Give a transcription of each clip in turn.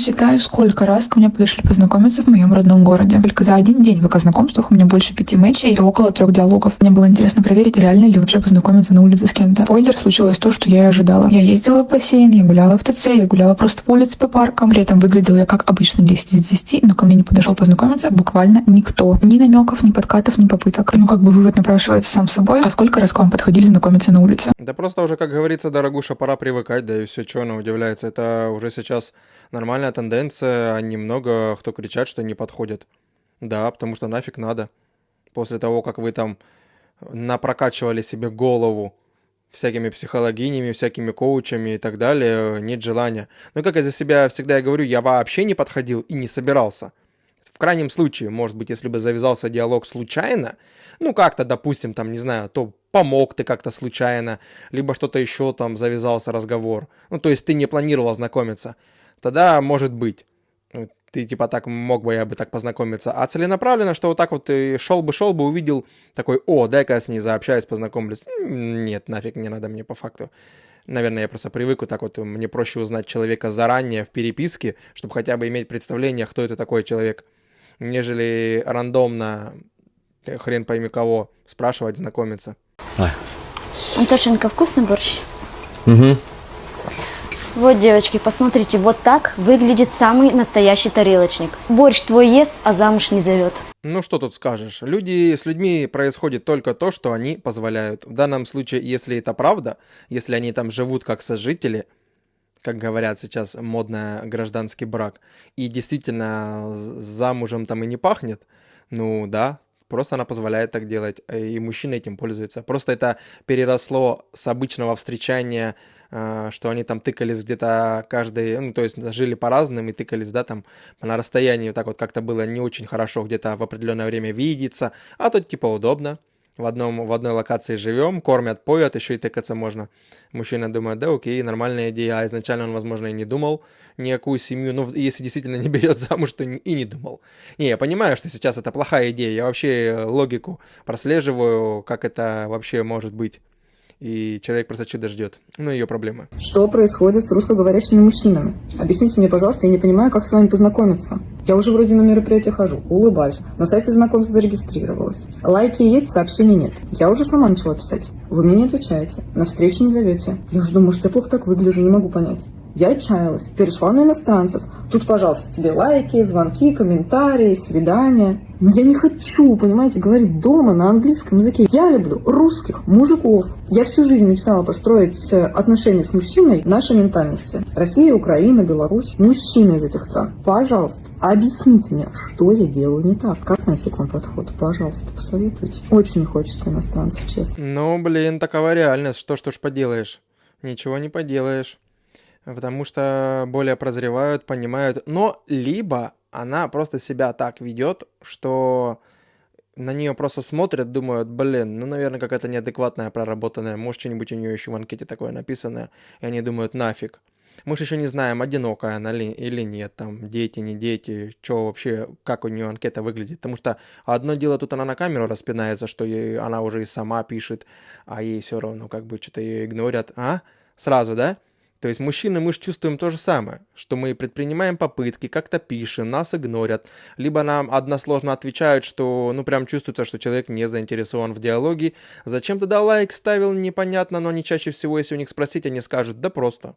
считаю, сколько раз ко мне подошли познакомиться в моем родном городе. Только за один день в эко-знакомствах у меня больше 5 матчей и около 3 диалогов. Мне было интересно проверить, реально ли вообще познакомиться на улице с кем-то. Спойлер, случилось то, что я и ожидала. Я ездила в бассейн, я гуляла в ТЦ, я гуляла просто по улице, по паркам. При этом выглядела я как обычно 10 из 10, но ко мне не подошел познакомиться буквально никто. Ни намеков, ни подкатов, ни попыток. Ну, как бы вывод напрашивается сам собой. А сколько раз к вам подходили знакомиться на улице? Да просто уже, как говорится, дорогуша, пора привыкать, да и все, что она удивляется. Это уже сейчас нормальная тенденция, а немного кто кричат, что не подходят. Да, потому что нафиг надо. После того, как вы там напрокачивали себе голову всякими психологинями, всякими коучами и так далее, нет желания. Но как я за себя всегда говорю, я вообще не подходил и не собирался. В крайнем случае, может быть, если бы завязался диалог случайно, ну как-то, допустим, там, не знаю, то помог ты как-то случайно, либо что-то еще там завязался разговор. Ну, то есть ты не планировал знакомиться. Тогда может быть. Ты типа так мог бы, я бы так познакомиться. А целенаправленно, что вот так вот ты шел бы, увидел такой, о, дай-ка я с ней заобщаюсь, познакомлюсь. Нет, нафиг не надо мне по факту. Наверное, я просто привык вот так вот, мне проще узнать человека заранее в переписке, чтобы хотя бы иметь представление, кто это такой человек, нежели рандомно, хрен пойми кого, спрашивать, знакомиться. Антошенька, вкусный борщ? Угу. Вот, девочки, посмотрите, вот так выглядит самый настоящий тарелочник. Борщ твой ест, а замуж не зовет. Ну что тут скажешь, с людьми происходит только то, что они позволяют. В данном случае, если это правда, если они там живут как сожители, как говорят сейчас, модно гражданский брак, и действительно замужем там и не пахнет, ну да, просто она позволяет так делать, и мужчина этим пользуется. Просто это переросло с обычного встречания, что они там тыкались где-то каждый, ну, то есть жили по-разному и тыкались, да, там на расстоянии, вот так вот как-то было не очень хорошо где-то в определенное время видеться, а тут типа удобно. В одной локации живем, кормят, поят, еще и тыкаться можно. Мужчина думает, да окей, нормальная идея, а изначально он, возможно, и не думал никакую семью, ну, если действительно не берет замуж, то и не думал. Не, я понимаю, что сейчас это плохая идея, я вообще логику прослеживаю, как это вообще может быть. И человек просто чудо ждет. Ну, ее проблемы. Что происходит с русскоговорящими мужчинами? Объясните мне, пожалуйста, я не понимаю, как с вами познакомиться. Я уже вроде на мероприятие хожу, улыбаюсь, на сайте знакомств зарегистрировалась. Лайки есть, сообщений нет. Я уже сама начала писать. Вы мне не отвечаете, на встречи не зовете. Я уже думаю, что я плохо так выгляжу, не могу понять. Я отчаялась, перешла на иностранцев. Тут, пожалуйста, тебе лайки, звонки, комментарии, свидания. Но я не хочу, понимаете, говорить дома на английском языке. Я люблю русских мужиков. Я всю жизнь мечтала построить отношения с мужчиной нашей ментальности. Россия, Украина, Беларусь. Мужчины из этих стран. Пожалуйста, объясните мне, что я делаю не так. Как найти к вам подход? Пожалуйста, посоветуйте. Очень не хочется иностранцев, честно. Ну, блин, такова реальность. Что ж поделаешь? Ничего не поделаешь. Потому что более прозревают, понимают. Но либо она просто себя так ведет, что на нее просто смотрят, думают, блин, ну, наверное, какая-то неадекватная, проработанная. Может, что-нибудь у нее еще в анкете такое написано. И они думают, нафиг. Мы же еще не знаем, одинокая она или нет, там, дети, не дети, что вообще, как у нее анкета выглядит. Потому что одно дело, тут она на камеру распинается, что она уже и сама пишет, а ей все равно как бы что-то ее игнорят. А? Сразу, да? То есть мужчины, мы же чувствуем то же самое, что мы предпринимаем попытки, как-то пишем, нас игнорят, либо нам односложно отвечают, что, ну, прям чувствуется, что человек не заинтересован в диалоге. Зачем тогда лайк ставил, непонятно, но они чаще всего, если у них спросить, они скажут, да просто.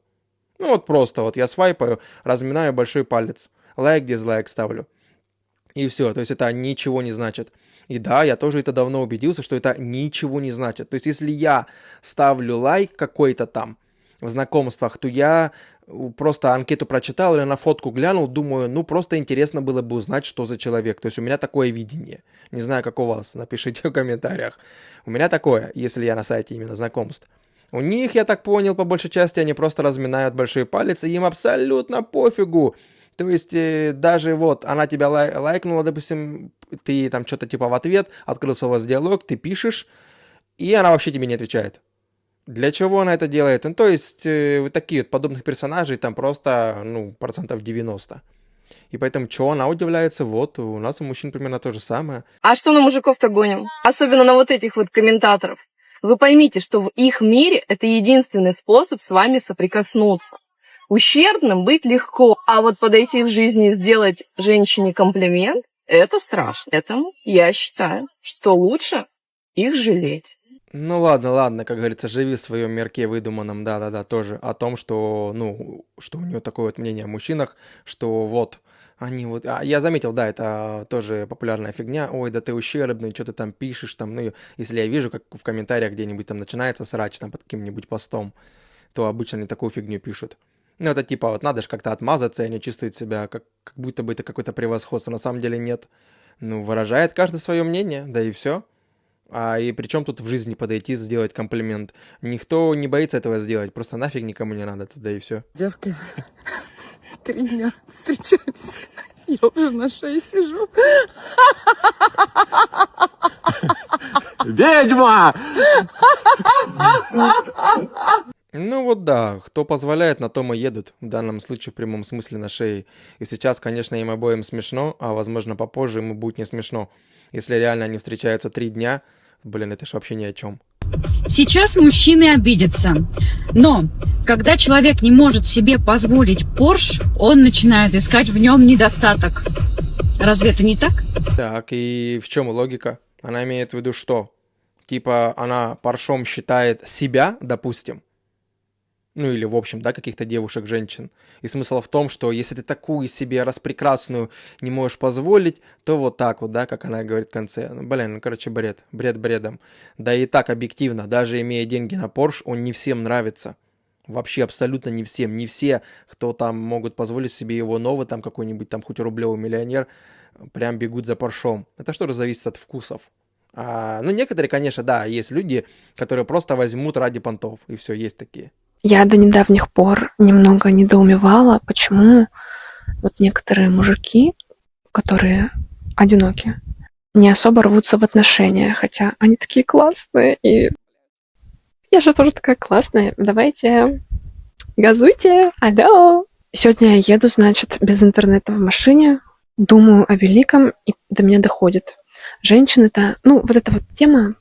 Ну, вот просто, вот я свайпаю, разминаю большой палец, лайк, дизлайк ставлю. И все, то есть это ничего не значит. И да, я тоже это давно убедился, что это ничего не значит. То есть если я ставлю лайк какой-то там, в знакомствах, то я просто анкету прочитал или на фотку глянул, думаю, ну просто интересно было бы узнать, что за человек. То есть у меня такое видение. Не знаю, как у вас, напишите в комментариях. У меня такое, если я на сайте именно знакомств. У них, я так понял, по большей части они просто разминают большой палец, и им абсолютно пофигу. То есть даже вот она тебя лайкнула, допустим, ты там что-то типа в ответ, открылся у вас диалог, ты пишешь, и она вообще тебе не отвечает. Для чего она это делает? Ну, то есть, вот такие вот подобных персонажей там просто, ну, 90%. И поэтому, что она удивляется? Вот, у нас у мужчин примерно то же самое. А что на мужиков-то гоним? Особенно на вот этих вот комментаторов. Вы поймите, что в их мире это единственный способ с вами соприкоснуться. Ущербным быть легко, а вот подойти в жизни и сделать женщине комплимент – это страшно. Поэтому я считаю, что лучше их жалеть. Ну ладно, ладно, как говорится, живи в своем мирке выдуманном, да-да-да, тоже о том, что, ну, что у нее такое вот мнение о мужчинах, что вот, они вот... я заметил, да, это тоже популярная фигня, ой, да ты ущербный, что ты там пишешь, там, ну, если я вижу, как в комментариях где-нибудь там начинается срач там под каким-нибудь постом, то обычно они такую фигню пишут. Ну, это типа вот надо же как-то отмазаться, и они чувствуют себя, как будто бы это какое-то превосходство, на самом деле нет. Ну, выражает каждый свое мнение, да и все. И при чем тут в жизни подойти, сделать комплимент? Никто не боится этого сделать, просто нафиг никому не надо туда и все. Девки 3 дня встречаются. Я уже на шее сижу. Ведьма! Ну вот да, кто позволяет, на том и едут, в данном случае в прямом смысле на шее. И сейчас, конечно, им обоим смешно, а возможно попозже ему будет не смешно. Если реально они встречаются 3 дня, блин, это ж вообще ни о чем. Сейчас мужчины обидятся. Но когда человек не может себе позволить Порш, он начинает искать в нем недостаток. Разве это не так? Так, и в чем логика? Она имеет в виду что? Типа она паршом считает себя, допустим? Ну или в общем, да, каких-то девушек, женщин. И смысл в том, что если ты такую себе распрекрасную не можешь позволить, то вот так вот, да, как она говорит в конце. Ну, блин, ну, короче, бред. Бред бредом. Да и так объективно, даже имея деньги на Порш, он не всем нравится. Вообще абсолютно не всем. Не все, кто там могут позволить себе его новый, там какой-нибудь там хоть рублевый миллионер, прям бегут за Поршом. Это что же зависит от вкусов. Ну, некоторые, конечно, да, есть люди, которые просто возьмут ради понтов. И все, есть такие. Я до недавних пор немного недоумевала, почему вот некоторые мужики, которые одиноки, не особо рвутся в отношения, хотя они такие классные, и я же тоже такая классная. Давайте, газуйте, алло. Сегодня я еду, значит, без интернета в машине, думаю о великом, и до меня доходит. Женщины-то, ну, вот эта вот тема,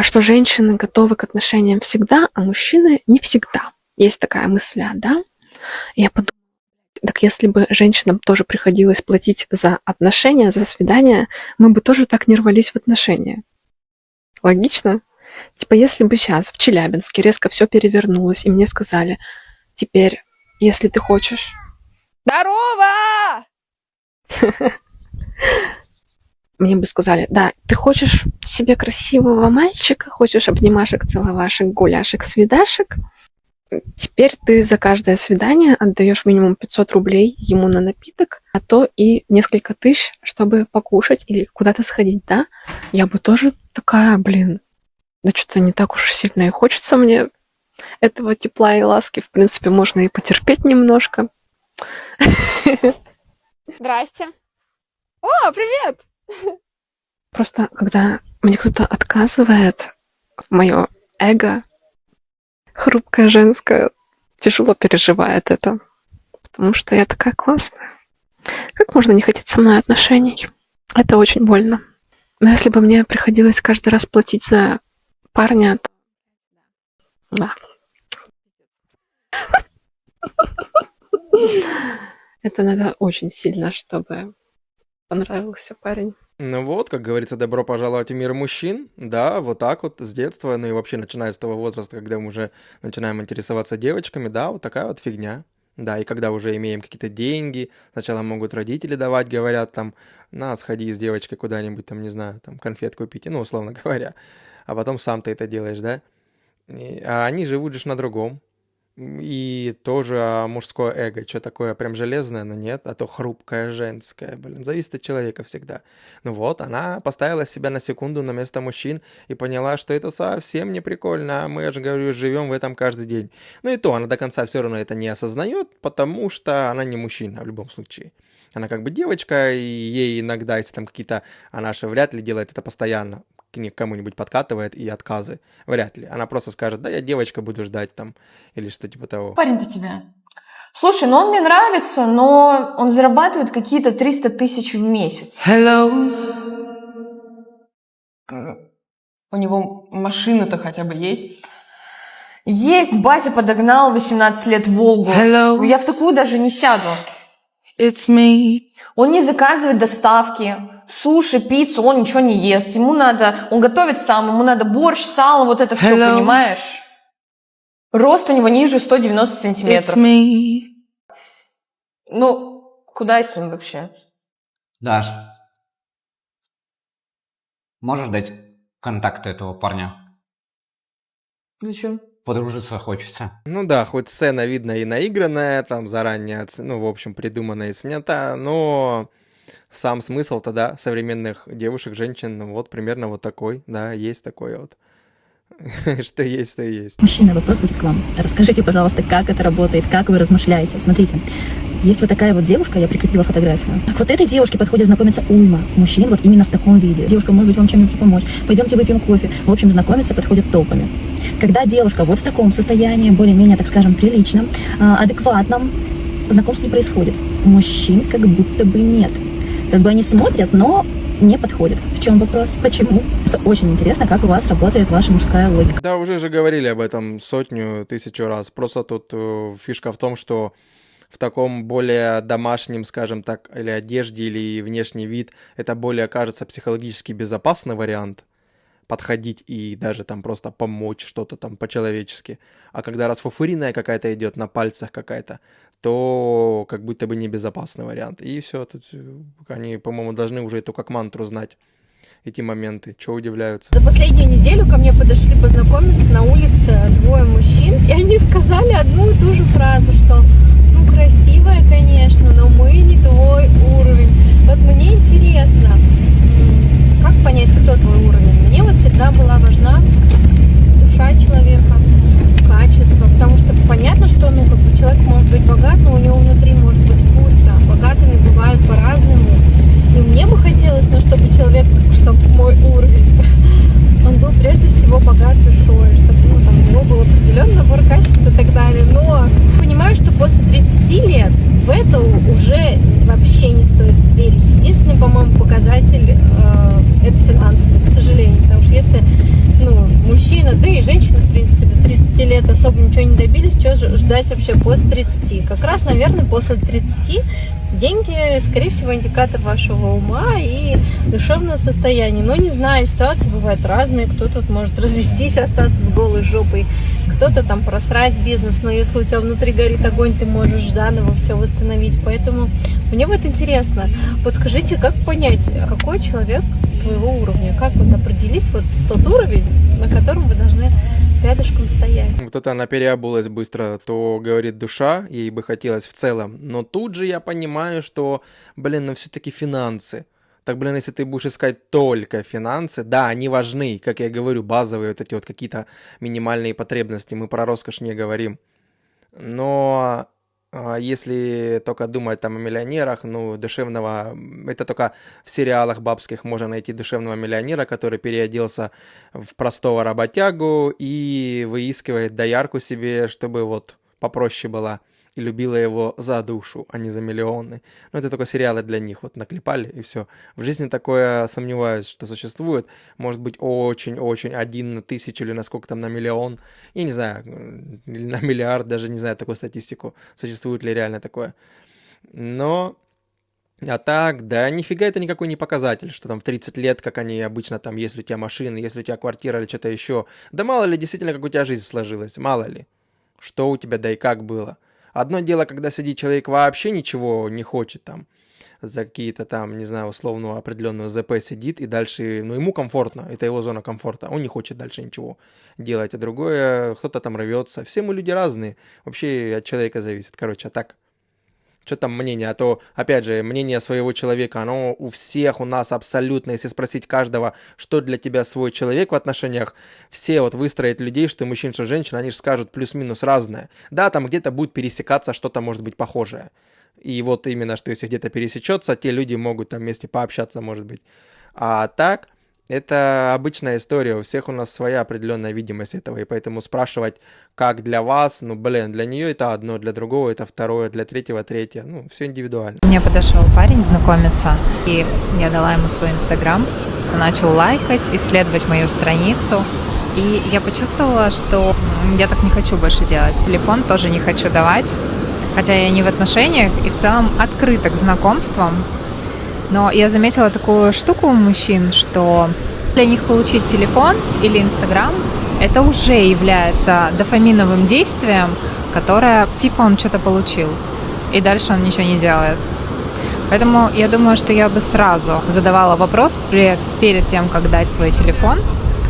что женщины готовы к отношениям всегда, а мужчины не всегда. Есть такая мысль, да? Я подумала, так если бы женщинам тоже приходилось платить за отношения, за свидания, мы бы тоже так не рвались в отношения. Логично? Типа, если бы сейчас в Челябинске резко все перевернулось, и мне сказали, теперь, если ты хочешь... Здорово! Мне бы сказали, да, ты хочешь себе красивого мальчика, хочешь обнимашек, целовашек, гуляшек, свидашек, теперь ты за каждое свидание отдаешь минимум 500 рублей ему на напиток, а то и несколько тысяч, чтобы покушать или куда-то сходить, да? Я бы тоже такая, блин, да что-то не так уж сильно и хочется мне этого тепла и ласки. В принципе, можно и потерпеть немножко. Здрасте. О, привет! Просто, когда мне кто-то отказывает, мое эго, хрупкое женское, тяжело переживает это. Потому что я такая классная. Как можно не хотеть со мной отношений? Это очень больно. Но если бы мне приходилось каждый раз платить за парня, то... Да. Это надо очень сильно, чтобы понравился парень. Ну вот, как говорится, добро пожаловать в мир мужчин. Да, вот так вот, с детства, ну и вообще начиная с того возраста, когда мы уже начинаем интересоваться девочками, да, вот такая вот фигня. Да, и когда уже имеем какие-то деньги, сначала могут родители давать, говорят там, на, сходи с девочкой куда-нибудь, там, не знаю, там, конфет купить, ну, условно говоря. А потом сам ты это делаешь, да? А они живут же на другом. И тоже мужское эго. Что такое прям железное, но нет, а то хрупкое женское. Блин, зависит от человека всегда. Ну вот, она поставила себя на секунду на место мужчин и поняла, что это совсем не прикольно. А мы, я же говорю, живем в этом каждый день. Ну и то, она до конца все равно это не осознает, потому что она не мужчина в любом случае. Она как бы девочка, и ей иногда, если там какие-то... Она же вряд ли делает это постоянно. К кому-нибудь подкатывает и отказы. Вряд ли. Она просто скажет, да, я девочка буду ждать там, или что типа того. Парень-то тебя. Слушай, ну он мне нравится, но он зарабатывает какие-то 300 тысяч в месяц. Hello. У него машина-то хотя бы есть? Есть, батя подогнал 18 лет Волгу. Hello. Я в такую даже не сяду. It's me. Он не заказывает доставки, суши, пиццу, он ничего не ест. Ему надо, он готовит сам, ему надо борщ, сало, вот это все, Hello. понимаешь? Рост у него ниже 190 It's сантиметров. me. Ну, куда с ним вообще? Даш, можешь дать контакты этого парня? Зачем? Подружиться хочется. Ну да, хоть сцена видно и наигранная, там заранее, ну, в общем, придуманная и снята, но сам смысл тогда современных девушек, женщин, ну, вот примерно вот такой, да, есть такой вот. Что есть, то и есть. Мужчина, вопрос будет к вам. Расскажите, пожалуйста, как это работает, как вы размышляете. Смотрите, есть вот такая вот девушка, я прикрепила фотографию. Так вот этой девушке подходит знакомиться уйма мужчин вот именно в таком виде. Девушка, может быть, вам чем-нибудь помочь? Пойдемте выпьем кофе. В общем, знакомиться подходит толпами. Когда девушка вот в таком состоянии, более-менее, так скажем, приличном, адекватном, знакомств не происходит. Мужчин как будто бы нет. Как бы они смотрят, но не подходит. В чем вопрос? Почему? Просто очень интересно, как у вас работает ваша мужская логика. Да, уже же говорили об этом сотню, тысячу раз. Просто тут фишка в том, что в таком более домашнем, скажем так, или одежде, или внешний вид, это более, кажется, психологически безопасный вариант подходить и даже там просто помочь что-то там по-человечески. А когда расфуфыренная какая-то идет, на пальцах какая-то, то как будто бы небезопасный вариант. И все, тут они, по-моему, должны уже это как мантру знать, эти моменты. Чего удивляются? За последнюю неделю ко мне подошли познакомиться на улице двое мужчин, и они сказали одну и ту же фразу, что ну красивая, конечно, но мы не твой уровень. Вот мне интересно, как понять, кто твой уровень? Мне вот всегда была важна душа человека, качество, потому что понятно, что ну как бы человек может быть богат, но у него внутри может быть пусто. Богатыми бывают по-разному. И мне бы хотелось, ну, чтобы человек, чтобы мой уровень, он был прежде всего богат душой, чтобы ну, там, у него был определенный набор качеств и так далее. Но понимаю, что после 30 лет в это уже вообще не стоит верить. Единственный, по-моему, показатель это финансовый, к сожалению. Потому что если ну, мужчина, да и женщина, в принципе, до 30 лет особо ничего не добились, что ждать вообще после 30? Как раз, наверное, после 30 деньги, скорее всего, индикатор вашего ума и душевного состояния. Но не знаю, ситуации бывают разные. Кто-то может развестись, остаться с голой жопой, кто-то там просрать бизнес, но если у тебя внутри горит огонь, ты можешь заново все восстановить. Поэтому мне вот интересно, подскажите, как понять, какой человек твоего уровня, как вот определить вот тот уровень, на котором вы должны рядышком стоять. Вот это она переобулась быстро, то говорит душа, ей бы хотелось в целом, но тут же я понимаю, что, блин, ну все-таки финансы. Так, блин, если ты будешь искать только финансы, да, они важны, как я говорю, базовые вот эти вот какие-то минимальные потребности, мы про роскошь не говорим. Но если только думать там о миллионерах, ну, душевного, это только в сериалах бабских можно найти душевного миллионера, который переоделся в простого работягу и выискивает доярку себе, чтобы вот попроще была. И любила его за душу, а не за миллионы. Но это только сериалы для них вот наклепали, и все. В жизни такое, сомневаюсь, что существует. Может быть, очень-очень 1 на 1000 или на сколько там, на миллион. Я не знаю, или на миллиард, даже не знаю такую статистику. Существует ли реально такое. Но... А так, да, нифига это никакой не показатель, что там в 30 лет, как они обычно там, если у тебя машина, если у тебя квартира или что-то еще. Да мало ли действительно, как у тебя жизнь сложилась, мало ли. Что у тебя, да и как было. Одно дело, когда сидит человек вообще ничего не хочет там, за какие-то там, не знаю, условную определенную ЗП сидит, и дальше, ну, ему комфортно, это его зона комфорта, он не хочет дальше ничего делать, а другое, кто-то там рвется, все мы люди разные, вообще от человека зависит, короче, а так, что там мнение, а то, опять же, мнение своего человека, оно у всех, у нас абсолютно, если спросить каждого, что для тебя свой человек в отношениях, все вот выстроят людей, что мужчин, что женщин, они же скажут плюс-минус разное. Да, там где-то будет пересекаться что-то, может быть, похожее. И вот именно, что если где-то пересечется, те люди могут там вместе пообщаться, может быть. А так, это обычная история, у всех у нас своя определенная видимость этого, и поэтому спрашивать, как для вас, ну, блин, для нее это одно, для другого это второе, для третьего третье, ну, все индивидуально. Мне подошел парень знакомиться, и я дала ему свой инстаграм, он начал лайкать, исследовать мою страницу, И я почувствовала, что я так не хочу больше делать. Телефон тоже не хочу давать, хотя я не в отношениях и в целом открыта к знакомствам. Но я заметила такую штуку у мужчин, что для них получить телефон или Инстаграм это уже является дофаминовым действием, которое типа он что-то получил, и дальше он ничего не делает. Поэтому я думаю, что я бы сразу задавала вопрос перед тем, как дать свой телефон.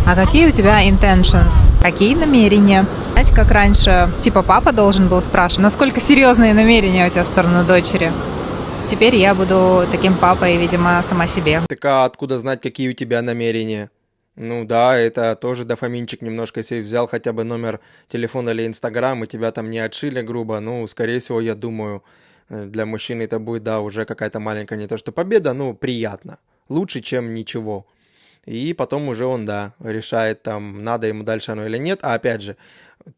А какие у тебя intentions? Какие намерения? Знаете, как раньше, типа папа должен был спрашивать, насколько серьезные намерения у тебя в сторону дочери? Теперь я буду таким папой, видимо, сама себе. Так а откуда знать, какие у тебя намерения? Ну да, это тоже дофаминчик немножко, если взял хотя бы номер телефона или Инстаграм, и тебя там не отшили грубо, ну, скорее всего, я думаю, для мужчины это будет, да, уже какая-то маленькая, не то что победа, но приятно. Лучше, чем ничего. И потом уже он, да, решает, там, надо ему дальше оно или нет. А опять же,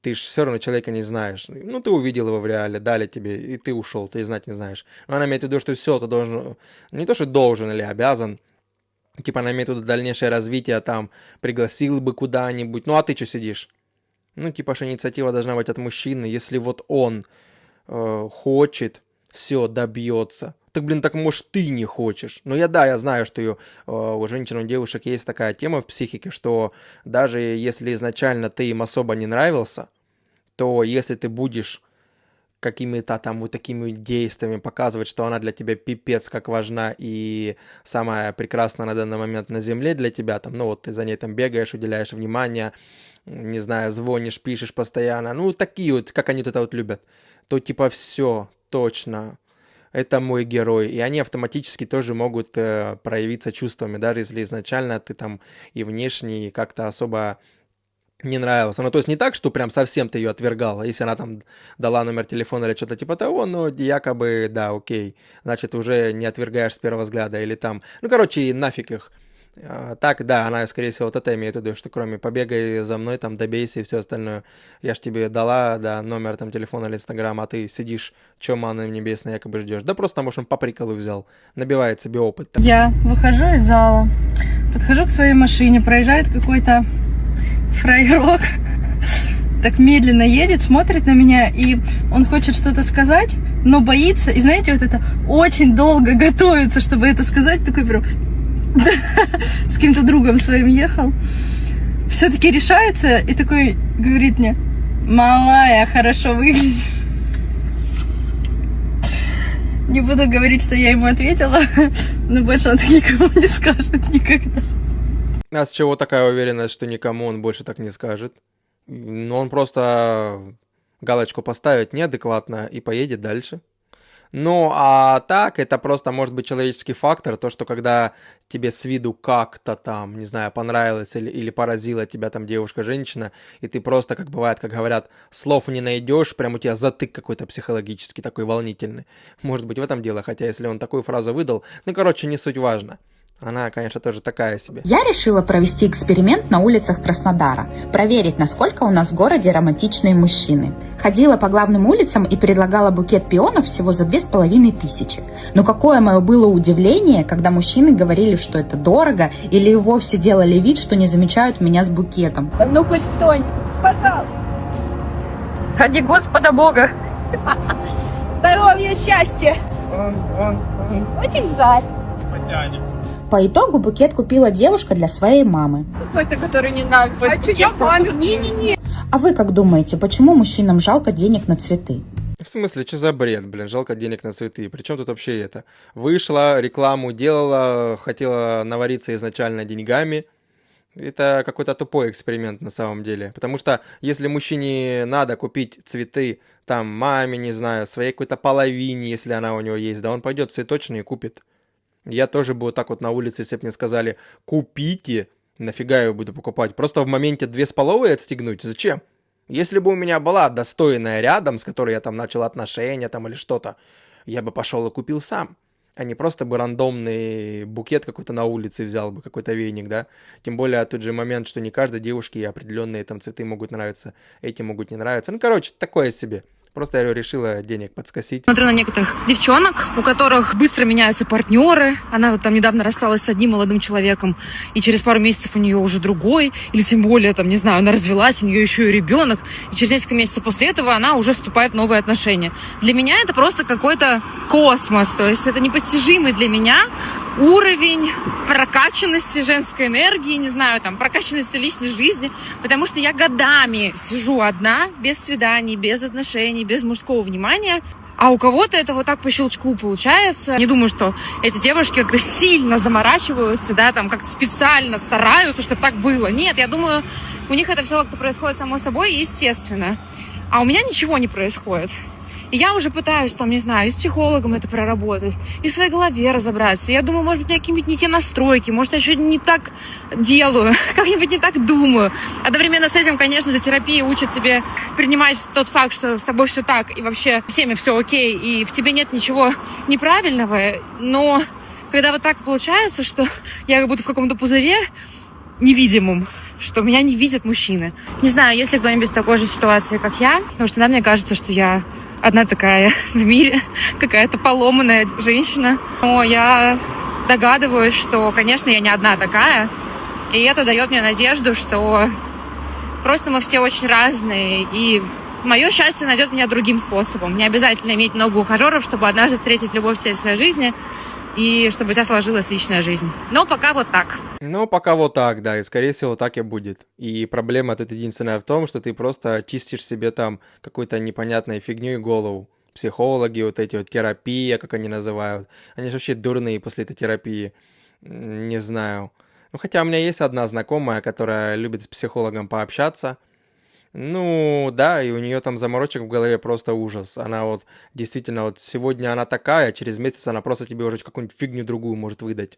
ты же все равно человека не знаешь. Ну, ты увидел его в реале, дали тебе, и ты ушел, ты знать не знаешь. Но она имеет в виду, что все, ты должен, не то что должен или обязан, типа она имеет в виду дальнейшее развитие, там, пригласил бы куда-нибудь. Ну, а ты что сидишь? Ну, типа, что инициатива должна быть от мужчины. Если вот он хочет, все, добьется. Так, блин, так может ты не хочешь. Но я знаю, что у женщин, у девушек есть такая тема в психике, что даже если изначально ты им особо не нравился, то если ты будешь какими-то там вот такими действиями показывать, что она для тебя пипец как важна и самая прекрасная на данный момент на земле для тебя, там, ну вот ты за ней там бегаешь, уделяешь внимание, не знаю, звонишь, пишешь постоянно, ну такие вот, как они вот это вот любят, то типа все, точно, это мой герой, и они автоматически тоже могут проявиться чувствами, даже если изначально ты там и внешне и как-то особо не нравился. Ну, то есть не так, что прям совсем ты ее отвергала, если она там дала номер телефона или что-то типа того, но якобы, да, окей, значит, уже не отвергаешь с первого взгляда, или там, ну, короче, нафиг их. Так, да, она, скорее всего, вот это имеет в виду, что кроме побегай за мной, там, добейся и все остальное, я ж тебе дала, да, номер там телефона или Инстаграма, а ты сидишь, чё манной небесной якобы ждешь. Да просто, может, он по приколу взял, набивает себе опыт. Я выхожу из зала, подхожу к своей машине, проезжает какой-то фраерок, так медленно едет, смотрит на меня, и он хочет что-то сказать, но боится, и знаете, вот это очень долго готовится, чтобы это сказать, такой прям с каким-то другом своим ехал, все-таки решается и такой говорит мне: малая, хорошо выглядишь. Не буду говорить, что я ему ответила, но больше он так никому не скажет никогда. А с чего такая уверенность, что никому он больше так не скажет? Ну, он просто галочку поставит неадекватно и поедет дальше. Ну, а так, это просто может быть человеческий фактор, то, что когда тебе с виду как-то там, не знаю, понравилось или поразила тебя там девушка-женщина, и ты просто, как бывает, как говорят, слов не найдешь, прям у тебя затык какой-то психологический, такой волнительный. Может быть, в этом дело, хотя если он такую фразу выдал, ну, короче, не суть важно. Она, конечно, тоже такая себе. Я решила провести эксперимент на улицах Краснодара, проверить, насколько у нас в городе романтичные мужчины. Ходила по главным улицам и предлагала букет пионов всего за 2500. Но какое мое было удивление, когда мужчины говорили, что это дорого, или вовсе делали вид, что не замечают меня с букетом. Ну хоть кто-нибудь, пожалуйста. Ради Господа Бога. Здоровья, счастья. Очень жаль. По итогу букет купила девушка для своей мамы. Какой-то, который не нравится. А что, я маме? Не-не-не. А вы как думаете, почему мужчинам жалко денег на цветы? В смысле, что за бред, блин, жалко денег на цветы. Причем тут вообще это? Вышла, рекламу делала, хотела навариться изначально деньгами. Это какой-то тупой эксперимент на самом деле. Потому что если мужчине надо купить цветы, там, маме, не знаю, своей какой-то половине, если она у него есть, да он пойдет цветочный и купит. Я тоже бы вот так вот на улице, если бы мне сказали, купите, нафига я его буду покупать? Просто в моменте 2,5 отстегнуть? Зачем? Если бы у меня была достойная рядом, с которой я там начал отношения там или что-то, я бы пошел и купил сам. А не просто бы рандомный букет какой-то на улице взял бы, какой-то веник, да? Тем более тот же момент, что не каждой девушке определенные там цветы могут нравиться, эти могут не нравиться. Ну, короче, такое себе. Просто, я говорю, решила денег подскосить. Смотрю на некоторых девчонок, у которых быстро меняются партнеры. Она вот там недавно рассталась с одним молодым человеком, и через пару месяцев у нее уже другой. Или тем более, там, не знаю, она развелась, у нее еще и ребенок. И через несколько месяцев после этого она уже вступает в новые отношения. Для меня это просто какой-то космос. То есть это непостижимый для меня уровень прокачанности женской энергии, не знаю, там, прокачанности личной жизни, потому что я годами сижу одна, без свиданий, без отношений, без мужского внимания, а у кого-то это вот так по щелчку получается. Не думаю, что эти девушки как-то сильно заморачиваются, да, там, как-то специально стараются, чтобы так было. Нет, я думаю, у них это все как-то происходит само собой и естественно. А у меня ничего не происходит. И я уже пытаюсь, там, не знаю, и с психологом это проработать, и в своей голове разобраться. Я думаю, может быть, у меня какие-нибудь не те настройки, может, я что-нибудь не так делаю, как-нибудь не так думаю. Одновременно с этим, конечно же, терапия учит тебе принимать тот факт, что с тобой все так, и вообще всеми все окей, и в тебе нет ничего неправильного. Но когда вот так получается, что я как будто в каком-то пузыре невидимом, что меня не видят мужчины. Не знаю, есть ли кто-нибудь в такой же ситуации, как я, потому что иногда мне кажется, что я одна такая в мире, какая-то поломанная женщина. Но я догадываюсь, что, конечно, я не одна такая. И это дает мне надежду, что просто мы все очень разные. И мое счастье найдет меня другим способом. Не обязательно иметь много ухажеров, чтобы однажды встретить любовь всей своей жизни. И чтобы у тебя сложилась личная жизнь. Но пока вот так. Ну, пока вот так, да, и скорее всего так и будет. И проблема тут единственная в том, что ты просто чистишь себе там какой-то непонятной фигней голову. Психологи, вот эти вот терапия, как они называют. Они же вообще дурные после этой терапии. Не знаю. Ну, хотя у меня есть одна знакомая, которая любит с психологом пообщаться. Ну, да, и у нее там заморочек в голове просто ужас. Она вот действительно, вот сегодня она такая, а через месяц она просто тебе уже какую-нибудь фигню другую может выдать.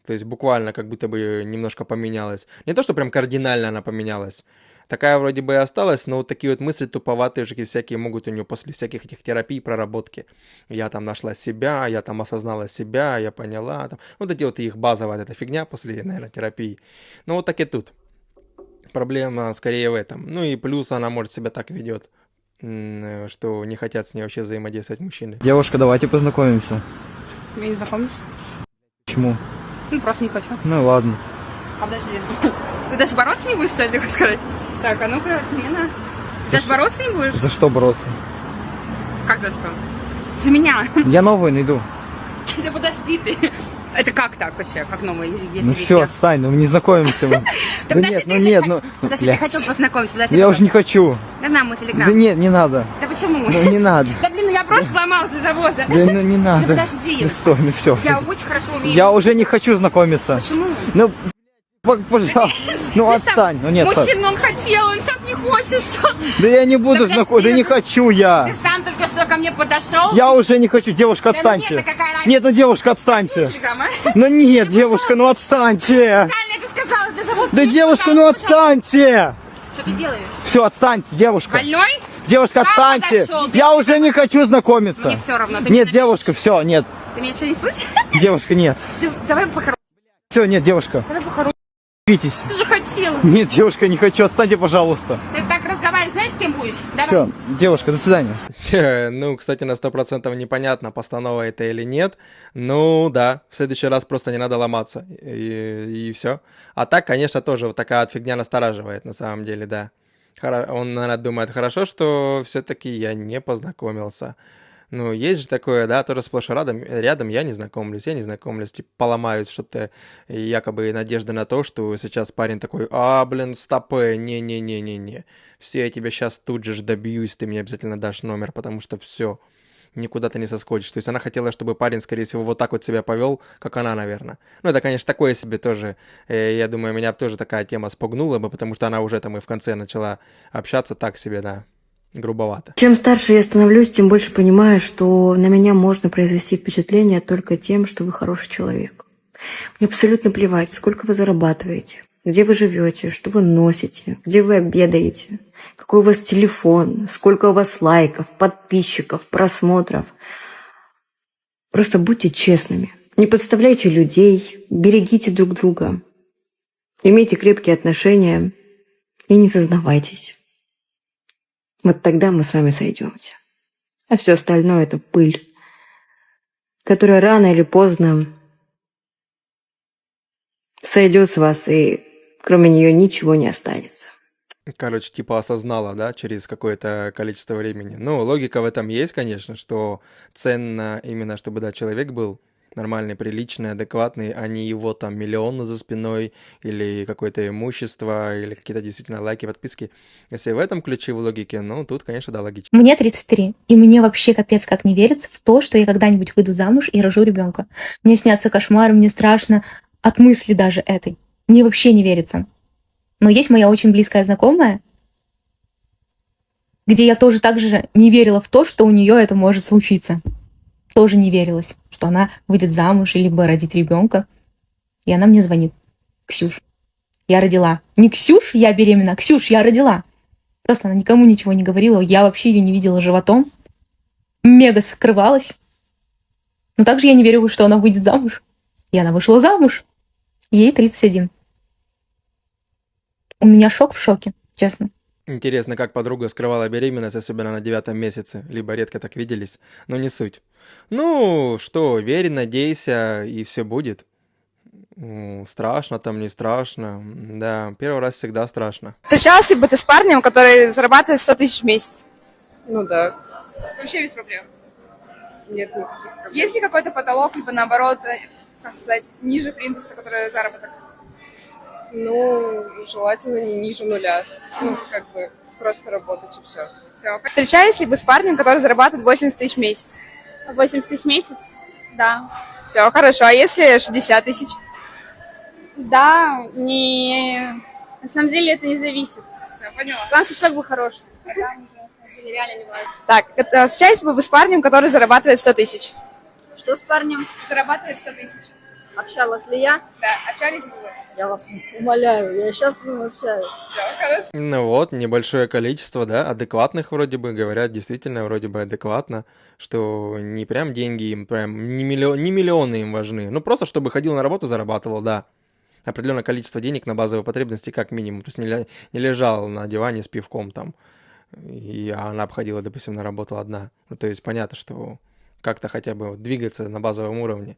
То есть буквально как будто бы немножко поменялась. Не то, что прям кардинально она поменялась. Такая вроде бы и осталась, но вот такие вот мысли туповатые же всякие могут у нее после всяких этих терапий, проработки. Я там нашла себя, я там осознала себя, я поняла. Там. Вот эти вот их базовая эта фигня после, наверное, терапии. Ну вот так и тут. Проблема скорее в этом. Ну и плюс она, может, себя так ведет, что не хотят с ней вообще взаимодействовать мужчины. Девушка, давайте познакомимся. Я не знакомлюсь. Почему? Ну, просто не хочу. Ну ладно. А подожди. Ты даже бороться не будешь, что ли, ты хочешь сказать? Так, а ну-ка, отмена. Ты даже бороться не будешь? За что бороться? Как за что? За меня. Я новую найду. Да подожди ты. Это как так вообще? Как новый? Ну все, отстань, ну мы не знакомимся. Да нет, ну нет, ну... Подожди, ты хотел познакомиться, подожди. Я уже не хочу. Да на мой телеграм. Да нет, не надо. Да почему? Ну не надо. Да блин, ну я просто сломалась до завода. Да ну не надо. Ну подожди. Ну стой, ну все. Я очень хорошо умею. Я уже не хочу знакомиться. Почему? Ну, пожалуйста, ну отстань. Ну нет. Мужчина он хотел, он сейчас не хочет, что... Да я не буду знакомиться, да не хочу я. Ты сам только что ко мне подошел. Я уже не хочу, девушка, отстаньте. Да нет, какая разница? Нет, ну девушка, отстаньте. Ну нет, девушка, ну отстаньте. Правильно ты сказала, ты забыл. Да девушка, ну отстаньте. Что ты делаешь? Все, отстаньте, девушка. Больной? Девушка, отстаньте. подошел, Я уже не хочу знакомиться. Мне все равно. Ты Нет, меня девушка, все, нет. Ты меня что, не слышишь? Девушка, нет. Давай по-хорошему. Все, нет, девушка. Давай по-хорошему. Видитесь. Ты же хотел. Нет, девушка, не хочу, отстаньте, пожалуйста. Ты так разговариваешь, знаешь, с кем будешь? Давай. Все, девушка, до свидания. Ну, кстати, на 100% непонятно, постанова это или нет. Ну, да, в следующий раз просто не надо ломаться. И все. А так, конечно, тоже вот такая вот фигня настораживает, на самом деле, да. Он, наверное, думает, хорошо, что все-таки я не познакомился. Ну, есть же такое, да, тоже сплошь и рядом я не знакомлюсь, типа, поломают что-то, якобы надежда на то, что сейчас парень такой, блин, стопэ, не-не-не-не-не, все, я тебя сейчас тут же добьюсь, ты мне обязательно дашь номер, потому что все, никуда ты не соскочишь. То есть она хотела, чтобы парень, скорее всего, вот так вот себя повел, как она, наверное. Ну, это, конечно, такое себе тоже, я думаю, меня тоже такая тема спугнула бы, потому что она уже там и в конце начала общаться так себе, да. Грубовато. Чем старше я становлюсь, тем больше понимаю, что на меня можно произвести впечатление только тем, что вы хороший человек. Мне абсолютно плевать, сколько вы зарабатываете, где вы живете, что вы носите, где вы обедаете, какой у вас телефон, сколько у вас лайков, подписчиков, просмотров. Просто будьте честными. Не подставляйте людей, берегите друг друга, имейте крепкие отношения и не сознавайтесь. Вот тогда мы с вами сойдемся. А все остальное — это пыль, которая рано или поздно сойдет с вас, и кроме нее ничего не останется. Короче, типа осознала, да, через какое-то количество времени. Ну, логика в этом есть, конечно, что ценно именно, чтобы, да, человек был нормальный, приличный, адекватный, а не его там миллионы за спиной или какое-то имущество, или какие-то действительно лайки, подписки. Если в этом ключе в логике, ну, тут, конечно, да, логично. Мне 33, и мне вообще капец как не верится в то, что я когда-нибудь выйду замуж и рожу ребенка. Мне снятся кошмары, мне страшно от мысли даже этой. Мне вообще не верится. Но есть моя очень близкая знакомая, где я тоже так же не верила в то, что у нее это может случиться. Тоже не верилась, что она выйдет замуж либо родит ребенка. И она мне звонит. Ксюш, я родила. Не Ксюш, я беременна, а Ксюш, я родила. Просто она никому ничего не говорила. Я вообще ее не видела животом. Мега скрывалась. Но также я не верила, что она выйдет замуж. И она вышла замуж. Ей 31. У меня шок в шоке, честно. Интересно, как подруга скрывала беременность, особенно на 9-м месяце, либо редко так виделись, но не суть. Ну, что, верь, надейся, и все будет. Страшно там, не страшно. Да, первый раз всегда страшно. Встречалась ли бы ты с парнем, который зарабатывает 100 тысяч в месяц? Ну да. Вообще без проблем. Нет никаких проблем. Есть ли какой-то потолок, либо наоборот, как сказать, ниже плинтуса, который заработок? Ну, желательно не ниже нуля. Ну, как бы, просто работать и все. Встречались ли бы с парнем, который зарабатывает 80 тысяч в месяц? 80 тысяч в месяц? Да. Все, хорошо. А если 60 тысяч? Да, на самом деле это не зависит. Все, поняла. Главное, что человек был хороший. Да, на самом деле, реально не важно. Так, встречались бы вы с парнем, который зарабатывает 100 тысяч? Что с парнем? Зарабатывает 100 тысяч. Общалась ли я? Да, общались бы вы? Я вас умоляю, я сейчас с ним общаюсь. Все, хорошо. Ну вот, небольшое количество, да, адекватных вроде бы, говорят, действительно вроде бы адекватно, что не прям деньги им, прям не миллионы им важны, ну просто чтобы ходил на работу, зарабатывал, да. Определенное количество денег на базовые потребности как минимум, то есть не лежал на диване с пивком там, и она обходила, допустим, на работу одна. Ну, то есть понятно, что как-то хотя бы двигаться на базовом уровне.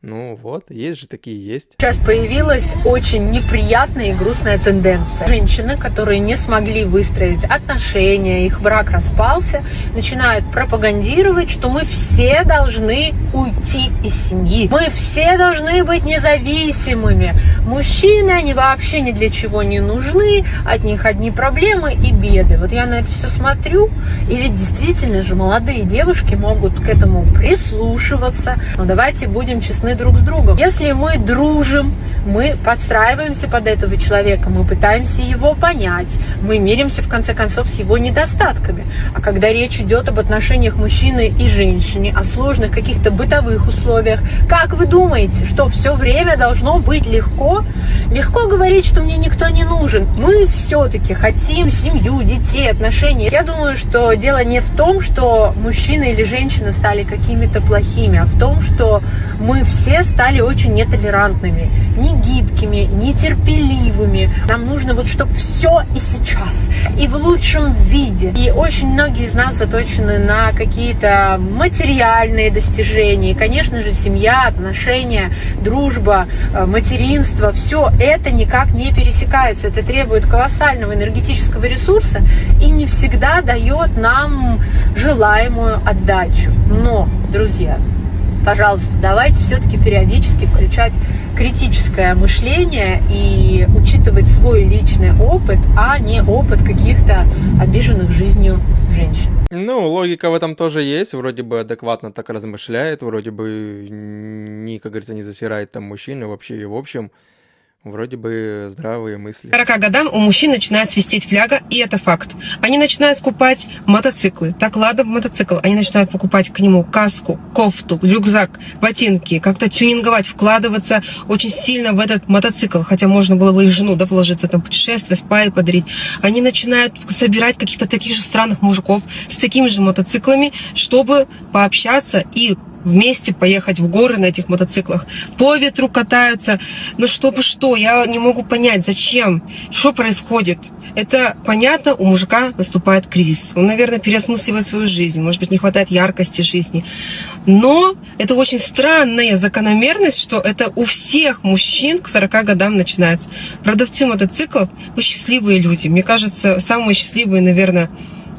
Ну вот, есть же такие, есть. Сейчас появилась очень неприятная и грустная тенденция. Женщины, которые не смогли выстроить отношения, их брак распался, начинают пропагандировать, что мы все должны уйти из семьи. Мы все должны быть независимыми. Мужчины, они вообще ни для чего не нужны, от них одни проблемы и беды. Вот я на это все смотрю, и ведь действительно же молодые девушки могут к этому прислушиваться. Но давайте будем честны друг с другом. Если мы дружим, мы подстраиваемся под этого человека, мы пытаемся его понять, мы миримся в конце концов с его недостатками. А когда речь идет об отношениях мужчины и женщины, о сложных каких-то бытовых условиях, как вы думаете, что все время должно быть легко? Легко говорить, что мне никто не нужен. Мы все-таки хотим семью, детей, отношения. Я думаю, что дело не в том, что мужчина или женщина стали какими-то плохими, а в том, что мы все стали очень нетолерантными, не гибкими, нетерпеливыми. Нам нужно вот, чтобы все и сейчас, и в лучшем виде. И очень многие из нас заточены на какие-то материальные достижения. И, конечно же, семья, отношения, дружба, материнство, все это никак не пересекается. Это требует колоссального энергетического ресурса и не всегда дает нам желаемую отдачу. Но, друзья, пожалуйста, давайте все-таки периодически включать критическое мышление и учитывать свой личный опыт, а не опыт каких-то обиженных жизнью женщин. Ну, логика в этом тоже есть, вроде бы адекватно так размышляет, вроде бы как говорится, не засирает там мужчину вообще и в общем. Вроде бы здравые мысли. К 40 годам у мужчин начинает свистеть фляга, и это факт. Они начинают скупать мотоциклы. Так, ладно, мотоцикл. Они начинают покупать к нему каску, кофту, рюкзак, ботинки, как-то тюнинговать, вкладываться очень сильно в этот мотоцикл. Хотя можно было бы и жену, да, вложиться, там, путешествие, спа и подарить. Они начинают собирать каких-то таких же странных мужиков с такими же мотоциклами, чтобы пообщаться и вместе поехать в горы на этих мотоциклах. По ветру катаются. Ну чтобы что, я не могу понять, зачем, что происходит. Это понятно, у мужика наступает кризис. Он, наверное, переосмысливает свою жизнь. Может быть, не хватает яркости жизни. Но это очень странная закономерность, что это у всех мужчин к 40 годам начинается. Продавцы мотоциклов, вы счастливые люди. Мне кажется, самые счастливые, наверное,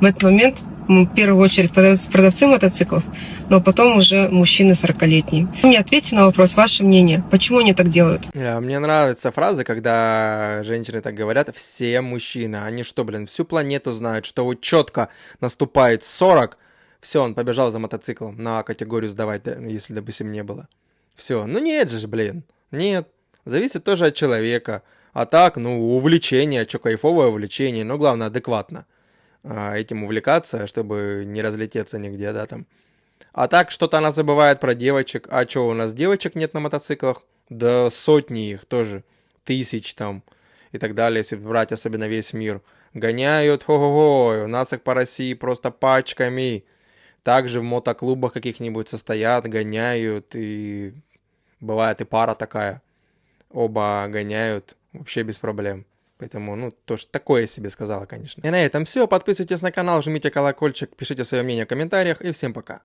в этот момент в первую очередь продавцы мотоциклов, но потом уже мужчины 40-летние. Мне ответьте на вопрос, ваше мнение, почему они так делают? Мне нравится фраза, когда женщины так говорят, все мужчины. Они что, блин, всю планету знают, что вот четко наступает 40, все, он побежал за мотоциклом на категорию сдавать, да, если, допустим, не было. Все, ну нет же, блин, нет. Зависит тоже от человека. А так, ну, увлечение, что кайфовое увлечение, но главное адекватно этим увлекаться, чтобы не разлететься нигде, да, там. А так, что-то она забывает про девочек. А что, у нас девочек нет на мотоциклах? Да сотни их тоже, тысяч там и так далее, если брать особенно весь мир. Гоняют, хо-хо-хо, у нас их по России просто пачками. Также в мотоклубах каких-нибудь состоят, гоняют, и бывает и пара такая. Оба гоняют вообще без проблем. Поэтому, ну, тоже такое я себе сказала, конечно. И на этом все. Подписывайтесь на канал, жмите колокольчик, пишите свое мнение в комментариях, и всем пока.